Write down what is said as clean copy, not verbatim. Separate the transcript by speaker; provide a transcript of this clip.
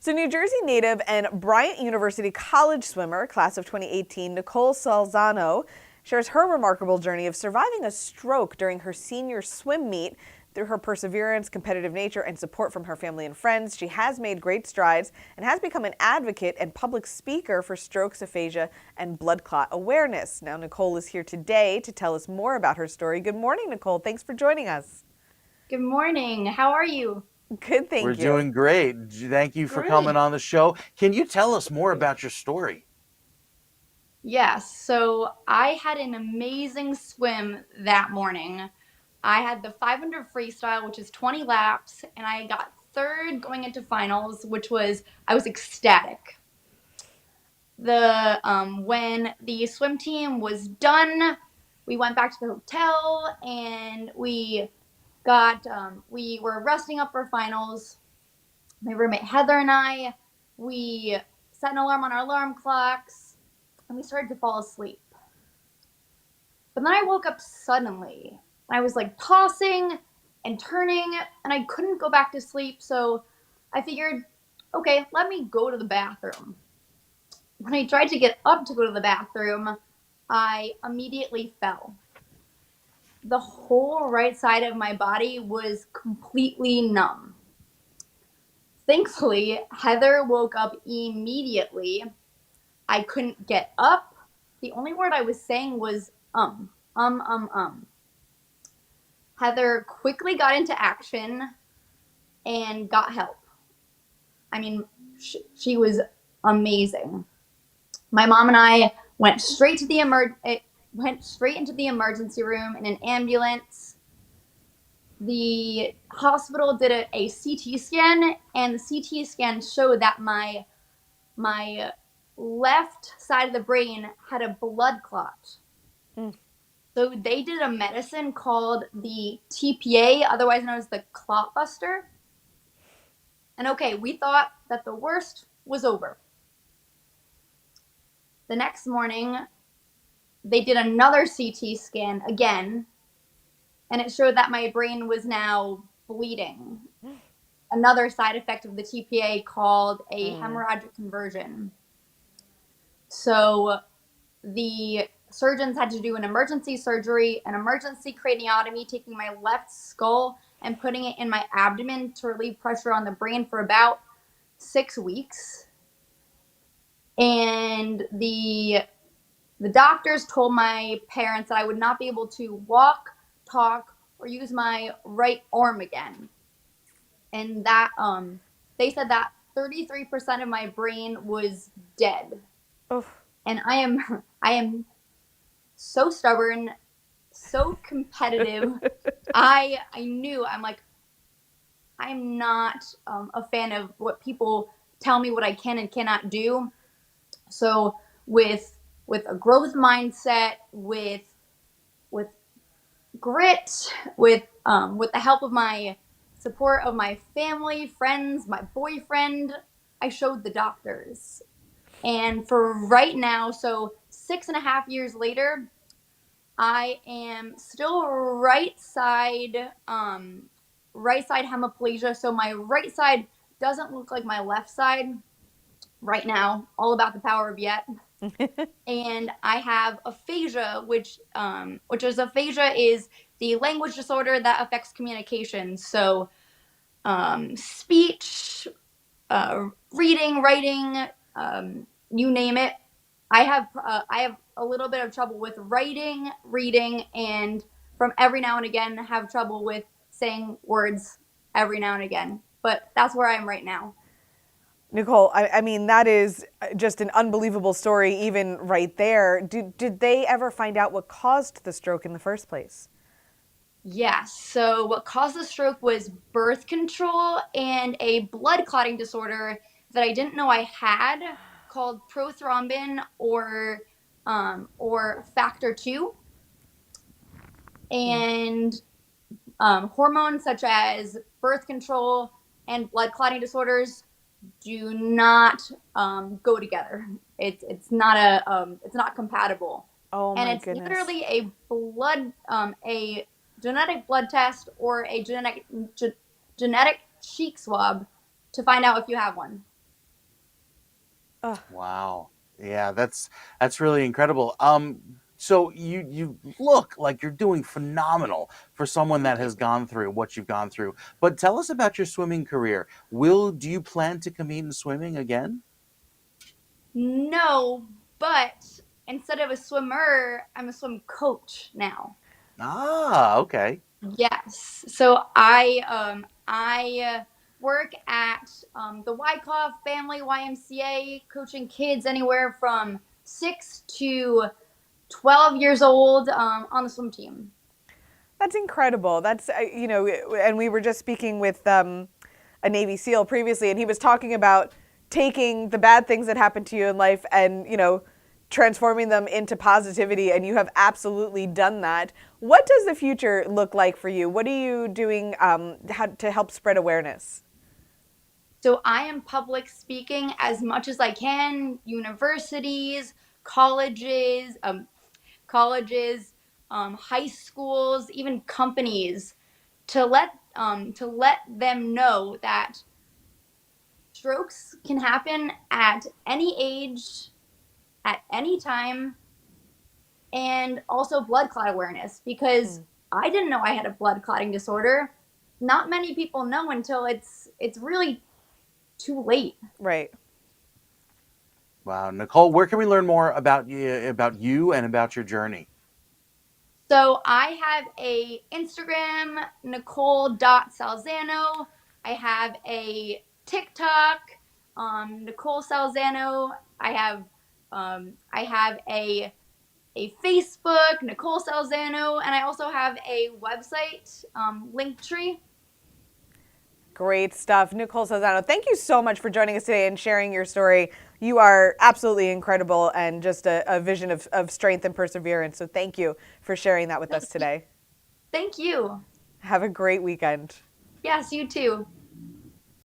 Speaker 1: So New Jersey native and Bryant University college swimmer, class of 2018, Nicole Salzano, shares her remarkable journey of surviving a stroke during her senior swim meet. Through her perseverance, competitive nature, and support from her family and friends, she has made great strides and has become an advocate and public speaker for strokes, aphasia, and blood clot awareness. Now, Nicole is here today to tell us more about her story. Good morning, Nicole. Thanks for joining us.
Speaker 2: Good morning. How are you?
Speaker 1: Good,
Speaker 3: We're
Speaker 1: thank you.
Speaker 3: doing great. Thank you for coming
Speaker 2: Great.
Speaker 3: on the show. Can you tell us more about your story?
Speaker 2: Yes, so I had an amazing swim that morning. I had the 500 freestyle, which is 20 laps, and I got third going into finals, I was ecstatic. When the swim team was done, we went back to the hotel and we were resting up for finals. My roommate Heather and we set an alarm on our alarm clocks and we started to fall asleep. But then I woke up suddenly. I was like tossing and turning and I couldn't go back to sleep. So I figured, okay, let me go to the bathroom. When I tried to get up to go to the bathroom, I immediately fell. The whole right side of my body was completely numb. Thankfully, Heather woke up immediately. I couldn't get up. The only word I was saying was um. Heather quickly got into action and got help. I mean, she was amazing. My mom and I went straight into the emergency room in an ambulance. The hospital did a CT scan, and the CT scan showed that my left side of the brain had a blood clot.
Speaker 1: Mm.
Speaker 2: So they did a medicine called the TPA, otherwise known as the clot buster. And okay, we thought that the worst was over. The next morning, they did another CT scan again, and it showed that my brain was now bleeding. Another side effect of the TPA called a
Speaker 1: Mm.
Speaker 2: hemorrhagic conversion. So the surgeons had to do an emergency surgery, an emergency craniotomy, taking my left skull and putting it in my abdomen to relieve pressure on the brain for about 6 weeks. And the doctors told my parents that I would not be able to walk, talk, or use my right arm again. And that they said that 33% of my brain was dead.
Speaker 1: Oh.
Speaker 2: And I am so stubborn, so competitive. I knew I'm like I'm not a fan of what people tell me what I can and cannot do. So with a growth mindset, with grit, with the help of my support of my family, friends, my boyfriend, I showed the doctors. And for right now, so 6.5 years later, I am still right side hemiplegia. So my right side doesn't look like my left side right now. All about the power of yet. And I have aphasia, which is aphasia is the language disorder that affects communication. So speech, reading, writing, you name it. I have a little bit of trouble with writing, reading, and from every now and again have trouble with saying words every now and again. But that's where I am right now.
Speaker 1: Nicole, I mean, that is just an unbelievable story, even right there. Did they ever find out what caused the stroke in the first place?
Speaker 2: Yes. So what caused the stroke was birth control and a blood clotting disorder that I didn't know I had called prothrombin or factor two.
Speaker 1: Mm.
Speaker 2: And hormones such as birth control and blood clotting disorders do not go together. It's not compatible,
Speaker 1: Oh
Speaker 2: and
Speaker 1: my
Speaker 2: it's
Speaker 1: goodness.
Speaker 2: literally a genetic blood test or a genetic cheek swab to find out if you have one.
Speaker 3: Wow. Yeah, that's really incredible. So you look like you're doing phenomenal for someone that
Speaker 2: Thank you.
Speaker 3: has gone through what you've gone through. But tell us about your swimming career. Do you plan to compete in swimming again?
Speaker 2: No, but instead of a swimmer, I'm a swim coach now.
Speaker 3: Ah, okay.
Speaker 2: Yes. So I work at the Wyckoff Family YMCA, coaching kids anywhere from 6 to 12 years old on the swim team.
Speaker 1: That's incredible. That's, and we were just speaking with a Navy SEAL previously, and he was talking about taking the bad things that happened to you in life and, transforming them into positivity, and you have absolutely done that. What does the future look like for you? What are you doing to help spread awareness?
Speaker 2: So I am public speaking as much as I can, universities, colleges, colleges, high schools, even companies, to let them know that strokes can happen at any age, at any time, and also blood clot awareness because I didn't know I had a blood clotting disorder. Not many people know until it's really too late.
Speaker 1: Right.
Speaker 3: Wow, Nicole, where can we learn more about you and about your journey?
Speaker 2: So I have a Instagram, Nicole.Salzano. I have a TikTok, Nicole Salzano. I have a Facebook, Nicole Salzano, and I also have a website, Linktree.
Speaker 1: Great stuff. Nicole Salzano, thank you so much for joining us today and sharing your story. You are absolutely incredible and just a vision of strength and perseverance. So thank you for sharing that with us today.
Speaker 2: Thank you.
Speaker 1: Have a great weekend.
Speaker 2: Yes, you too.